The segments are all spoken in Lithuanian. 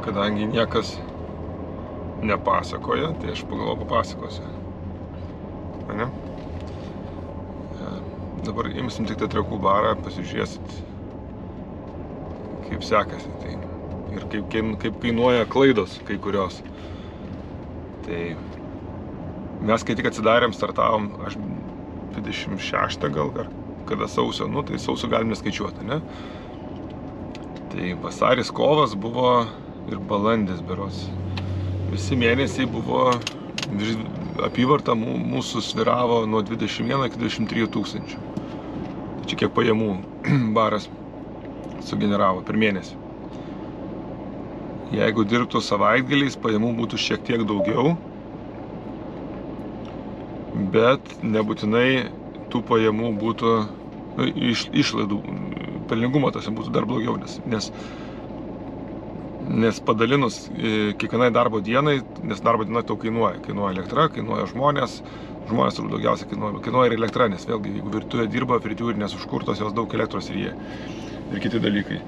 kadangi niekas nepasakoja, tai aš pagalvoju papasakosiu. Ane? Dabar imsim tik tai Trakų barą, pasižiūrėsit, kaip sekasi. Tai, ir kaip kainuoja klaidos kai kurios. Tai mes kai tik atsidarėm, startavom, aš 26 gal, kada sausio, tai sausio galim neskaičiuoti, ne? Tai vasaris, kovas buvo ir balandis berods. Visi mėnesiai buvo, apyvarta mūsų sviravo nuo 21 iki 23 tūkstančių. Tai čia kiek pajamų baras sugeneravo per mėnesį. Jeigu dirbtų savaitgaliais, pajamų būtų šiek tiek daugiau, bet nebūtinai tų pajamų būtų, išlaidų, pelningumo tose būtų dar blogiau, nes padalinus kiekvienai darbo dienai, nes darbo diena tau kainuoja elektra, kainuoja žmonės turbūt daugiausiai kainuoja ir elektra, nes vėlgi, jeigu virtuvė dirba, fritūrinės užkurtos, jos daug elektros ir kiti dalykai.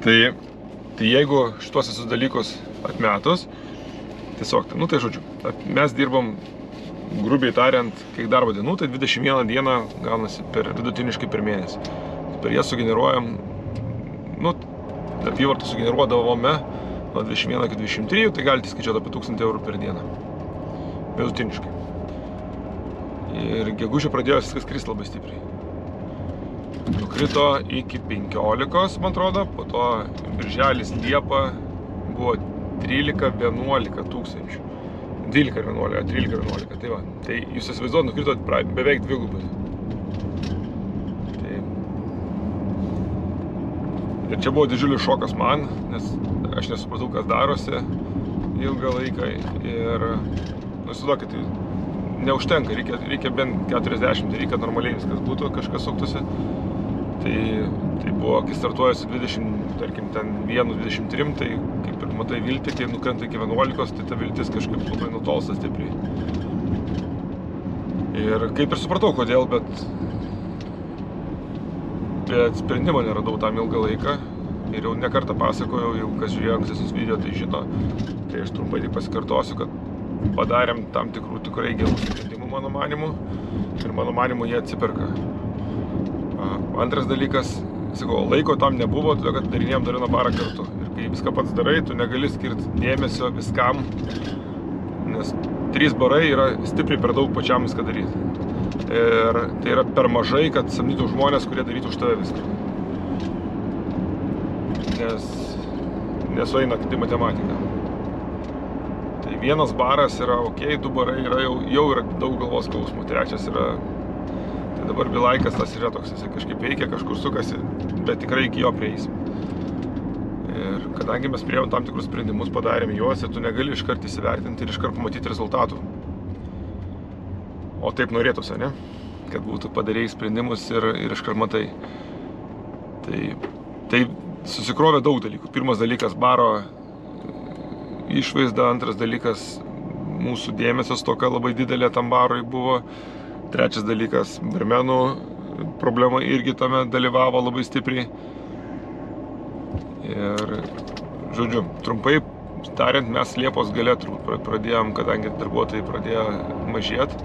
Tai jeigu šitos visus dalykus atmetus, tiesiog, tai žodžiu, mes dirbam, grubiai tariant, kiek darbo dienų, tai 21 dieną gaunasi vidutiniškai per mėnesį. Per jas sugeneruojam, apyvartą sugeneruodavome nuo 21 iki 23, tai galite skaičiuoti apie 1000 eurų per dieną. Vidutiniškai. Ir gegužė pradėjo viskas kristi labai stipriai. Nukrito iki 15, man atrodo, po to birželis Liepa buvo 13-11 tūkstančių. 12-11, tai va. Tai jūs įsivaizduojat, nukrito beveik dvigubai. Ir čia buvo didžiulis šokas man, nes aš nesupratau, kas darosi ilgą laiką. Ir, įsivaizduokit, neužtenka, reikia bent 40, tai reikia normaliai viskas būtų, kažkas suktųsi. Tai buvo, kai startuojasi 20, tarkim, ten 1-23, tai kaip ir matai viltį, kai nukrenta iki 11, tai ta viltis kažkaip labai nutolsta stipriai. Ir kaip ir supratau, kodėl, bet sprendimo neradau tam ilgą laiką. Ir jau nekartą pasakojau, jau kas žiūrėjo ankstesnius video, tai žino. Tai aš trumpai tik pasikartosiu, kad padarėm tam tikrų tikrai gerų sprendimų, mano manimu. Ir mano manimu jie atsiperka. Antras dalykas, sakau, laiko tam nebuvo, todėl kad darinėjom dar vieną barą kartu. Ir kai viską pats darai, tu negali skirti dėmesio viskam, nes 3 barai yra stipriai per daug pačiam viską daryti. Ir tai yra per mažai, kad samdytų žmonės, kurie darytų už tave viską. Nes nesueina kiti matematika. Tai vienas baras yra ok, 2 barai yra jau yra daug galvos skausmų, 3 yra. Tai dabar Bilaikas tas yra toks, jisai kažkaip veikia, kažkur sukasi, bet tikrai iki jo prieisim. Ir kadangi mes priėjom tam tikrus sprendimus, padarėm juos ir tu negali iškart įsivertinti ir iškart pamatyti rezultatų. O taip norėtųsi, ne? Kad būtų padarėjai sprendimus ir iškart matai. Tai susikrovė daug dalykų. Pirmas dalykas baro išvaizda, antras dalykas mūsų dėmesio stoka labai didelė tam barui buvo. Trečias dalykas barmenų problema irgi tame dalyvavo labai stipriai. Ir, žodžiu, trumpai tariant, mes Liepos gale pradėjom, kadangi darbuotojai pradėjo mažėti.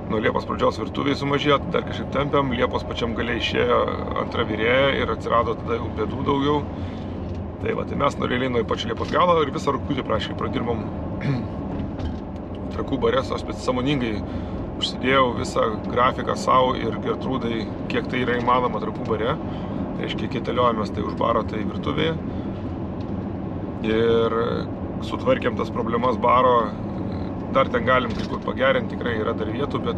Nuo Liepos pradžios virtuviai sumažėjo, dar kažkaip tempiam, Liepos pačiam gale išėjo antra virėja ir atsirado tada jau bėdų daugiau. Tai va, tai mes realiai nuo pačio Liepos galo ir visą rugpjūtį praškai pradirbom Trakų bare, aš sąmoningai užsidėjau visą grafiką savo ir Gertrūdai, kiek tai yra įmanoma Trakų bare. Reiškia, keteliojamės tai už baro, tai virtuvėje. Ir sutvarkėm tas problemas baro. Dar ten galim kai kur pagerinti, tikrai yra dar vietų, bet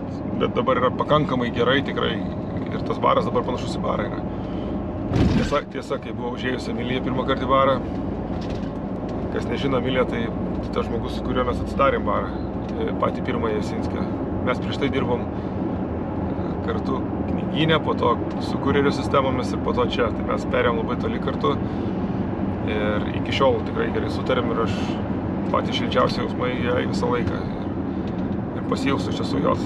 dabar yra pakankamai gerai tikrai. Ir tas baras dabar panašus į barą yra. Tiesa, kai buvo užėjus Emilija pirmą kartą į barą, kas nežino Emilija, tai tas žmogus, su kuriuo mes atsidarėm barą, patį pirmąjį Jasinskį. Mes prieš tai dirbom kartu knygyne, po to su kurjerio sistemomis ir po to čia. Tai mes perėjom labai toli kartu ir iki šiol tikrai gerai sutarėm ir aš patys šilčiausi jausmai jai visą laiką ir pasijausiu iš tiesų jos.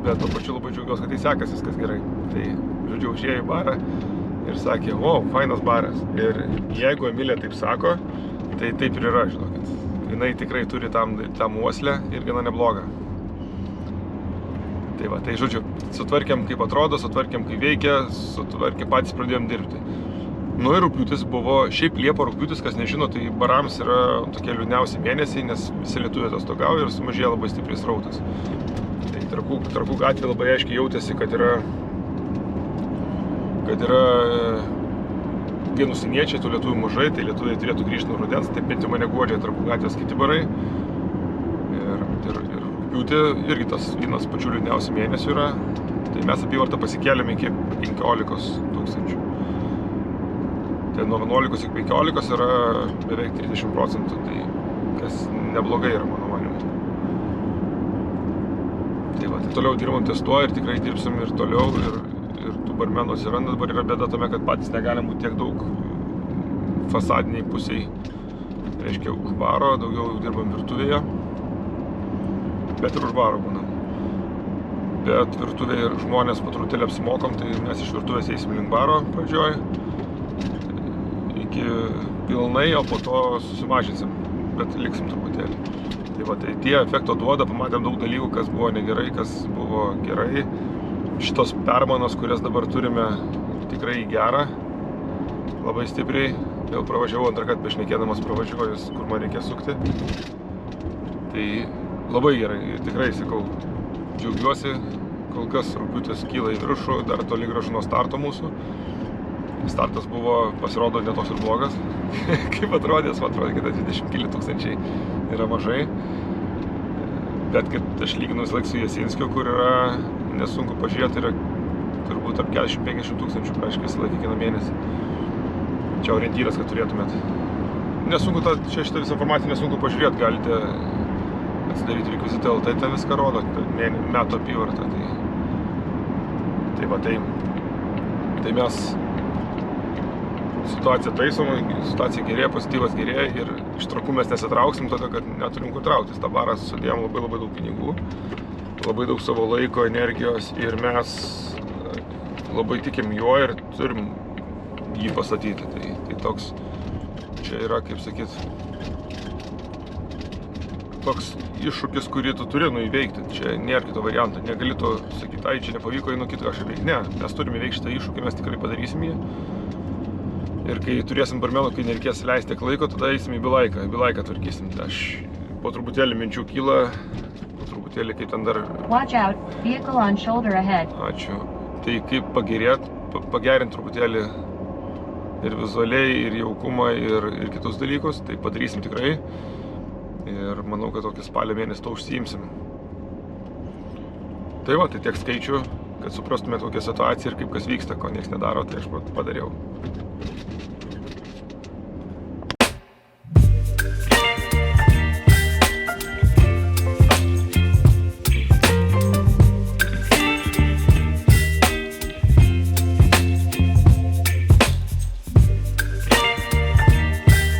Bet tuo pačiu labai džiaugiuosi, kad tai sekasi viskas gerai. Tai, žodžiu, užėjau į barą Ir sakė, o, fainas baras. Ir jeigu Emilija taip sako, tai taip ir yra, žinokit. Jinai tikrai turi tam uoslę ir gana neblogą. Tai va, tai žodžiu, sutvarkėm kaip atrodo, sutvarkėm kaip veikia, sutvarkėm patys pradėjom dirbti. Nu ir rugpjūtis buvo, šiaip Liepa rugpjūtis, kas nežino, tai barams yra tokie liūdniausi mėnesiai, nes visi lietuviai atostogauja ir sumažėja labai stipriai srautas. Tai Trakų gatvė labai aiškiai jautėsi, kad yra vien užsieniečiai, tų lietuvių mažai, tai lietuviai turėtų grįžti nuo rudens, taip bent jau mane guodžia Trakų gatvės kiti barai. Ir rugpjūtį irgi tas vienas pačių liūdniausių mėnesių yra, tai mes apyvartą pasikėlėme iki 15 000. Tai nuo 11 iki 15 yra beveik 30%, tai kas neblogai yra, mano manimu. Tai va, tai toliau dirbam ties tuo ir tikrai dirbsim ir toliau, ir tų barmenų atsiranda. Dabar yra bėda tame, kad patys negalim būti tiek daug fasadiniai pusiai, reiškia už baro, daugiau dirbam virtuvėje, bet ir už baro būnam. Bet virtuvėje ir žmonės po truputėlį apsimokom, tai mes iš virtuvės eisim link baro pradžioj, iki pilnai, o po to susimažinsim, bet liksim truputėlį. Tai va, tai tie efekto duoda, pamatėm daug dalykų, kas buvo negerai, kas buvo gerai. Šitos permainos, kurias dabar turime, tikrai gerą, labai stipriai. Vėl pravažiavau antrą kartą, bešnekėdamas pravažiuojus, kur man reikia sukti. Tai labai gerai, tikrai, sakau, džiaugiuosi, kol kas rugpjūtis kyla į viršų, dar toli gražu nuo starto mūsų. Startas buvo, pasirodo, ne toks ir blogas, kaip atrodės, man atrodo, kad 20 keli tūkstančiai yra mažai. Bet kad aš lyginu visą laiką su Jasinskiu, kur yra nesunku pažiūrėti, yra turbūt tarp 40-50 tūkstančių praškai visą laiką kiekvieną mėnesį. Čia orientyras, kad turėtumėt. Nesunku, čia šitą visą informaciją nesunku pažiūrėti, galite atsidaryti rekvizitą LT, ten viską rodo, metų apyvartą. Tai va, tai mes situaciją taisom, situacija gerėja, pozityvas gerėja ir iš Trakų mes nesitrauksim, todėl kad neturim kur trauktis. Ta barą sudėjom labai daug pinigų, labai daug savo laiko, energijos ir mes labai tikim juo ir turim jį pastatyti. Tai toks, čia yra, kaip sakyt, toks iššūkis, kurį tu turi įveikti. Čia nėra kito varianto. Negali tu sakyti, ai, čia nepavyko, einu kitą kažką veikti. Ne, mes turime įveikti šitą iššūkį, mes tikrai padarysim jį. Ir kai turėsim barmenų, kai nereikės leisti tiek laiko, tada eisim į Bilaiką tvarkysim. Aš po truputėlį minčių kyla, po truputėlį kaip ten dar... Watch out, vehicle on shoulder ahead. Ačiū. Tai kaip pagerinti truputėlį ir vizualiai, ir jaukumą, ir kitus dalykus, tai padarysim tikrai. Ir manau, kad tokį spalio mėnesį to užsiimsim. Tai va, tai tiek skaičių, kad suprastumėt kokią situaciją ir kaip kas vyksta, ko nieks nedaro, tai aš padariau.